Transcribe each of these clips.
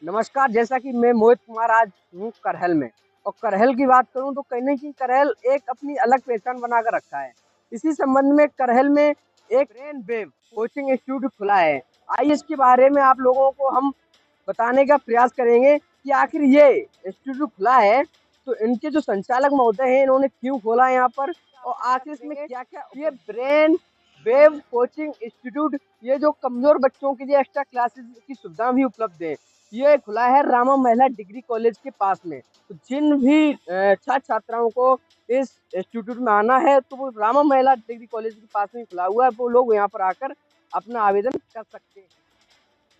नमस्कार। जैसा कि मैं मोहित कुमार आज हूँ करहल में। और करहल की बात करूँ तो कहीं न कहीं करहल एक अपनी अलग पहचान बना कर रखा है। इसी संबंध में करहल में एक ब्रेन वेव कोचिंग इंस्टीट्यूट खुला है। आइए इसके बारे में आप लोगों को हम बताने का प्रयास करेंगे कि आखिर ये इंस्टीट्यूट खुला है तो इनके जो संचालक महोदय हैं इन्होंने क्यों खोला है यहाँ पर, और आखिर इसमें क्या-क्या ये ब्रेन वेव कोचिंग इंस्टीट्यूट ये जो कमजोर बच्चों के लिए एक्स्ट्रा क्लासेस की सुविधा भी उपलब्ध है। ये खुला है रामा महिला डिग्री कॉलेज के पास में। तो जिन भी छात्र छात्राओं को इस इंस्टीट्यूट में आना है तो वो रामा महिला डिग्री कॉलेज के पास में खुला हुआ है, वो लोग यहाँ पर आकर अपना आवेदन कर सकते हैं।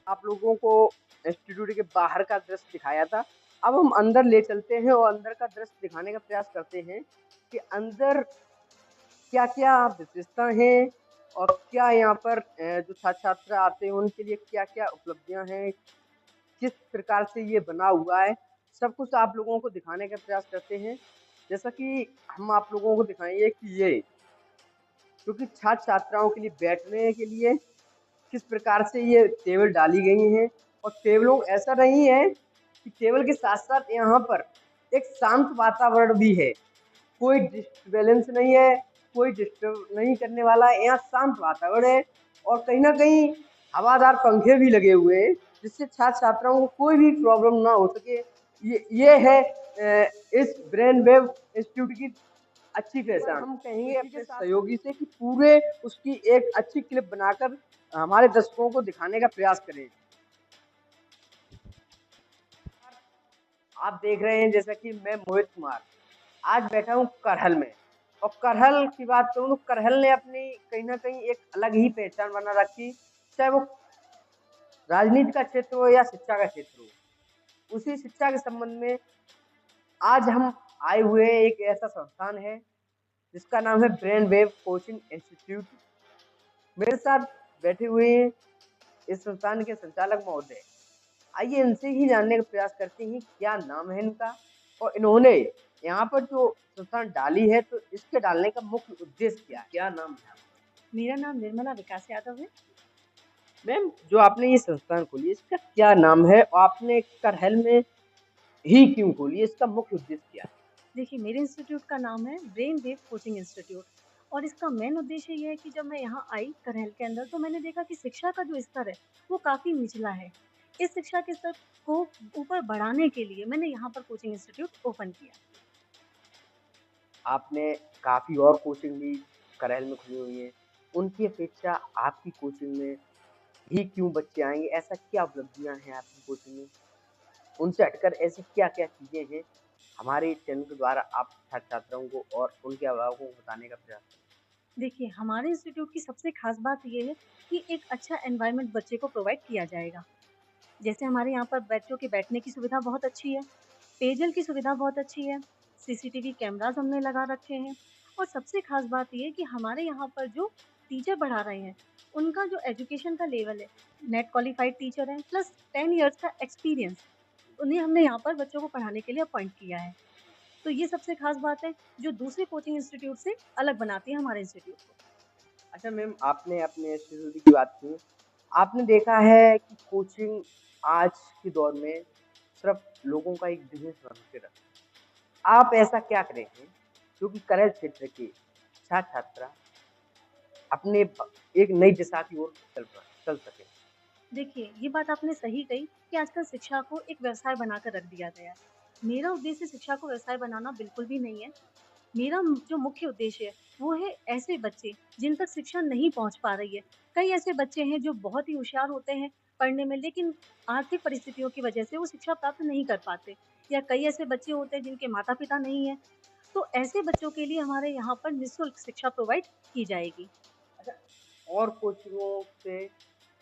आप लोगों को इंस्टीट्यूट के बाहर का दृश्य दिखाया था। अब हम अंदर ले चलते हैं और अंदर का दृश्य दिखाने का प्रयास करते हैं कि अंदर क्या-क्या विशेषता हैं और क्या यहाँ पर जो छात्र-छात्रा आते हैं उनके लिए क्या-क्या उपलब्धियाँ हैं, किस प्रकार से ये बना हुआ है, सब कुछ आप लोगों को दिखाने का प्रयास करते हैं। जैसा कि हम आप लोगों को दिखाएँगे कि ये क्योंकि छात्र-छात्राओं के लिए बैठने के लिए किस प्रकार से ये टेबल डाली गई हैं, और टेबलों ऐसा नहीं है कि टेबल के साथ-साथ यहाँ पर एक शांत वातावरण भी है। कोई डिस्टर्बेंस नहीं है, कोई डिस्टर्ब नहीं करने वाला है, यहाँ शांत वातावरण है और कहीं न कहीं हवादार पंखे भी लगे हुए हैं, जिससे छात्र-छात्राओं को कोई भी प्रॉब्लम ना हो सके। ये है इस ब्रेन वेव इंस्टीट्यूट की अच्छी पहचान। हम कहेंगे अपने सहयोगी से कि पूरे उसकी एक अच्छी क्लिप बनाकर हमारे दर्शकों को दिखाने का प्रयास करें। आप देख रहे हैं जैसा कि मैं मोहित कुमार आज बैठा हूँ करहल में। और करहल की बात करूँ तो करहल ने अपनी कहीं न कहीं एक अलग ही पहचान बना रखी, चाहे वो राजनीति का क्षेत्र हो या शिक्षा का क्षेत्र हो। उसी शिक्षा के संबंध में आज हम आए हुए हैं, एक ऐसा संस्थान है जिसका नाम है ब्रेन वेव कोचिंग इंस्टीट्यूट। मेरे साथ बैठे हुए हैं इस संस्थान के संचालक महोदय। आइए इनसे ही जानने का प्रयास करते हैं क्या नाम है इनका और इन्होंने यहाँ पर जो संस्थान डाली है तो इसके डालने का मुख्य उद्देश्य क्या है? क्या नाम है आपका? मेरा नाम निर्मला विकास यादव है। मैम, जो आपने ये संस्थान खोली है इसका क्या नाम है और आपने करहल में ही क्यों खोली है? इसका मुख्य उद्देश्य क्या है? देखिए, मेरे इंस्टीट्यूट का नाम है ब्रेन वेव कोचिंग इंस्टीट्यूट और इसका मेन उद्देश्य ये है कि जब मैं यहाँ आई करहल के अंदर तो मैंने देखा कि शिक्षा का जो स्तर है वो काफ़ी निचला है। इस शिक्षा के स्तर को ऊपर बढ़ाने के लिए मैंने यहाँ पर कोचिंग इंस्टीट्यूट ओपन किया। आपने काफ़ी और कोचिंग भी करहल में खुली हुई हैं। उनकी अपेक्षा आपकी कोचिंग में ही क्यों बच्चे आएँगे? ऐसा क्या उपलब्धियाँ हैं आपकी कोचिंग में? उनसे हटकर ऐसी क्या-क्या चीज़ें हैं, हमारे चैनल के द्वारा आप छात्र-छात्राओं को और उनके अभिभावकों को बताने का प्रयास करें? देखिए, हमारे इंस्टीट्यूट की सबसे खास बात ये है कि एक अच्छा एनवायरनमेंट बच्चे को प्रोवाइड किया जाएगा। जैसे हमारे यहाँ पर बच्चों के बैठने की सुविधा बहुत अच्छी है, पेयजल की सुविधा बहुत अच्छी है, सीसीटीवी कैमराज़ हमने लगा रखे हैं और सबसे ख़ास बात ये है कि हमारे यहाँ पर जो टीचर पढ़ा रहे हैं, उनका जो एजुकेशन का लेवल है, नेट क्वालिफ़ाइड टीचर हैं प्लस 10 इयर्स का एक्सपीरियंस, उन्हें हमने यहाँ पर बच्चों को पढ़ाने के लिए अपॉइंट किया है। तो ये सबसे ख़ास बात है, जो दूसरे कोचिंग इंस्टीट्यूट से अलग बनाती है हमारे इंस्टीट्यूट को। अच्छा मैम, आपने अपने इंस्टीट्यूट की बात की। आपने देखा है कि कोचिंग आज के दौर में सिर्फ़ लोगों का एक बिज़नेस बन के रहा है। आप ऐसा क्या करेंगे, जो कि करहल क्षेत्र के छात्र-छात्रा अपने एक नई दिशा की ओर चल सकें? देखिए, ये बात आपने सही कही कि आजकल शिक्षा को एक व्यवसाय बनाकर रख दिया गया है। मेरा उद्देश्य शिक्षा को व्यवसाय बनाना बिल्कुल भी नहीं है। मेरा जो मुख्य उद्देश्य है, वो है ऐसे बच्चे जिन तक शिक्षा नहीं पहुँच पा रही है। कई ऐसे बच्चे हैं जो बहुत ही होशियार होते हैं पढ़ने में, लेकिन आर्थिक परिस्थितियों की वजह से वो शिक्षा प्राप्त नहीं कर पाते या कई ऐसे बच्चे होते हैं जिनके माता-पिता नहीं हैं। तो ऐसे बच्चों के लिए हमारे यहाँ पर निःशुल्क शिक्षा प्रोवाइड की जाएगी। अच्छा, और कोचिंगों से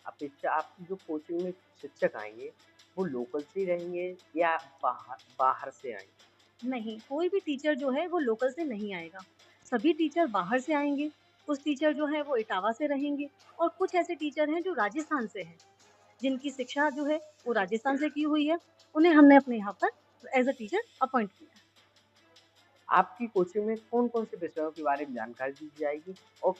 अपेक्षा आपकी जो कोचिंग में शिक्षक आएँगे, वो लोकल से ही रहेंगे या बाहर बाहर से आएँगे? नहीं, कोई भी टीचर जो है वो लोकल से नहीं आएगा। सभी टीचर बाहर से आएँगे। कुछ टीचर जो हैं वो इटावा से रहेंगे और कुछ ऐसे टीचर हैं जो राजस्थान से हैं, जिनकी शिक्षा जो है वो राजस्थान से की हुई है। उन्हें हमने अपने यहाँ पर एज़ अ टीचर अपॉइंट किया है। आपकी कोचिंग में कौन-कौन से विषयों के बारे में जानकारी दी जाएगी और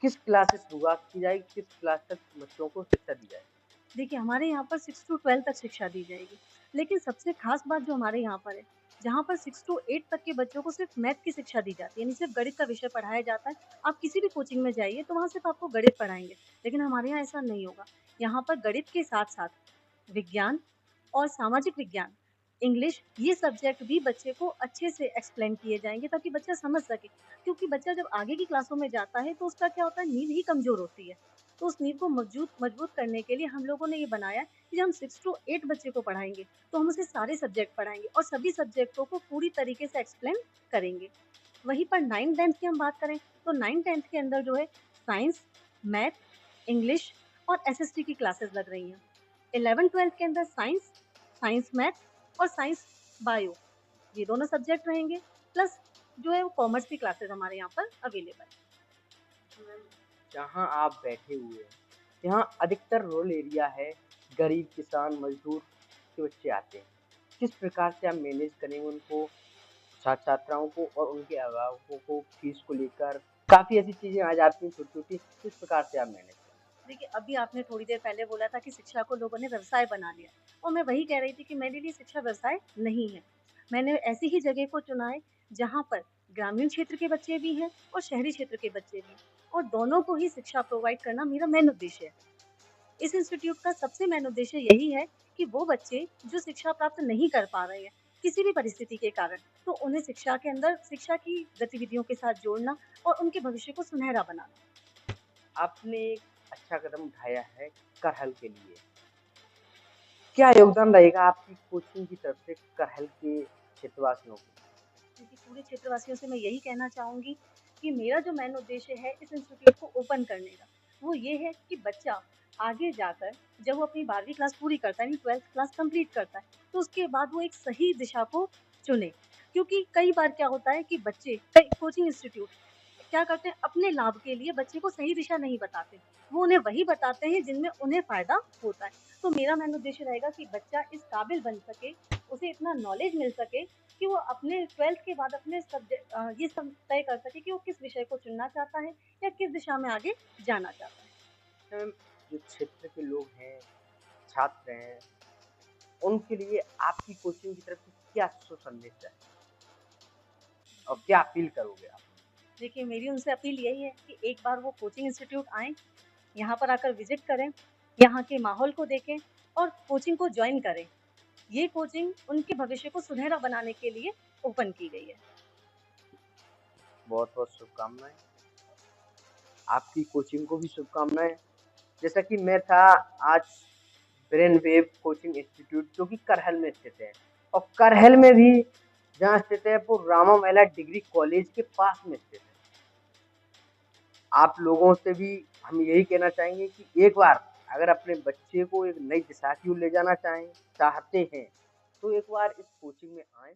किस क्लास से शुरुआत की जाएगी, किस क्लास तक बच्चों को शिक्षा दी जाएगी? देखिए, हमारे यहाँ पर 6 टू 12 तक शिक्षा दी जाएगी। लेकिन सबसे ख़ास बात जो हमारे यहाँ पर है, जहाँ पर 6 टू 8 तक के बच्चों को सिर्फ़ मैथ की शिक्षा दी जाती है, यानी सिर्फ़ गणित का विषय पढ़ाया जाता है। आप किसी भी कोचिंग में जाइए, तो वहाँ सिर्फ़ आपको गणित पढ़ाएँगे। लेकिन हमारे यहाँ ऐसा नहीं होगा। यहाँ पर गणित के साथ-साथ विज्ञान और सामाजिक विज्ञान, इंग्लिश, ये सब्जेक्ट भी बच्चे को अच्छे से एक्सप्लेन किए जाएँगे ताकि बच्चा समझ सके। क्योंकि बच्चा जब आगे की क्लासों में जाता है तो उसका क्या होता है, नींव ही कमज़ोर होती है। तो उस नींव को मजबूत करने के लिए हम लोगों ने ये बनाया है कि जब हम 6 टू 8 बच्चे को पढ़ाएँगे, तो हम उसे सारे सब्जेक्ट पढ़ाएँगे और सभी सब्जेक्टों को पूरी तरीके से एक्सप्लेन करेंगे। वहीं पर 9th-10th की हम बात करें, तो 9th-10th के अंदर जो है साइंस, मैथ, इंग्लिश और एसएसटी की क्लासेस लग रही हैं। 11th-12th के अंदर साइंस, साइंस मैथ और साइंस बायो, ये दोनों सब्जेक्ट रहेंगे, प्लस जो है वो कॉमर्स की क्लासेस हमारे यहाँ पर अवेलेबल है। जहाँ आप बैठे हुए हैं, यहाँ अधिकतर रूरल एरिया है, गरीब किसान मजदूर के बच्चे आते हैं। किस प्रकार से आप मैनेज करेंगे उनको, छात्राओं को और उनके अभिभावकों को फीस को लेकर? काफ़ी ऐसी चीज़ें आ जाती हैं छोटी-छोटी, किस प्रकार से आप मैनेज करें? देखिए, अभी आपने थोड़ी देर पहले बोला था कि शिक्षा को लोगों ने व्यवसाय बना लिया और मैं वही कह रही थी कि मेरे लिए शिक्षा व्यवसाय नहीं है। मैंने ऐसी ही जगह को चुना है जहाँ पर ग्रामीण क्षेत्र के बच्चे भी हैं और शहरी क्षेत्र के बच्चे भी हैं और दोनों को ही शिक्षा प्रोवाइड करना मेरा मेन उद्देश्य है। इस इंस्टीट्यूट का सबसे मेन उद्देश्य यही है कि वो बच्चे जो शिक्षा प्राप्त नहीं कर पा रहे हैं, किसी भी परिस्थिति के कारण, तो उन्हें शिक्षा के अंदर शिक्षा की गतिविधियों के साथ जोड़ना और उनके भविष्य को सुनहरा बनाना। आपने एक अच्छा कदम उठाया है करहल के लिए। क्या योगदान रहेगा आपकी कोचिंग की तरफ से करहल के क्षेत्रवासियों को? क्योंकि पूरे क्षेत्रवासियों से मैं यही कहना चाहूँगी कि मेरा जो मेन उद्देश्य है इस इंस्टीट्यूट को ओपन करने का, वो ये है कि बच्चा आगे जाकर जब वो अपनी 12वीं क्लास पूरी करता है, यानी 12th क्लास कंप्लीट करता है, तो उसके बाद वो एक सही दिशा को चुने। क्योंकि कई बार क्या होता है कि बच्चे कई कोचिंग इंस्टीट्यूट क्या करते हैं, अपने लाभ के लिए बच्चे को सही दिशा नहीं बताते। वो उन्हें वही बताते हैं जिनमें उन्हें फ़ायदा होता है। तो मेरा मेन उद्देश्य रहेगा कि बच्चा इस काबिल बन सके, उसे इतना नॉलेज मिल सके कि वो अपने 12th के बाद अपने ये सब तय कर सके कि वो किस विषय को चुनना चाहता है या किस दिशा में आगे जाना चाहता है। मैम, जो क्षेत्र के लोग हैं, छात्र हैं, उनके लिए आपकी कोचिंग की तरफ से क्या शुभ संदेश है और क्या अपील करोगे आप? देखिए, मेरी उनसे अपील यही है कि एक बार वो कोचिंग इंस्टीट्यूट आएँ, यहाँ पर आकर विज़िट करें, यहाँ के माहौल को देखें और कोचिंग को जॉइन करें। ये कोचिंग उनके भविष्य को सुनहरा बनाने के लिए ओपन की गई है। बहुत-बहुत शुभकामनाएँ। आपकी कोचिंग को भी शुभकामनाएँ। जैसा कि मैं था आज ब्रेन वेव कोचिंग इंस्टीट्यूट जो कि करहल में स्थित है और करहल में भी जहाँ स्थित है वो रामा महिला डिग्री कॉलेज के पास में स्थित है। आप लोगों से भी हम यही कहना चाहेंगे कि एक बार अगर अपने बच्चे को एक नई दिशा की ओर ले जाना चाहते हैं, तो एक बार इस कोचिंग में आएँ।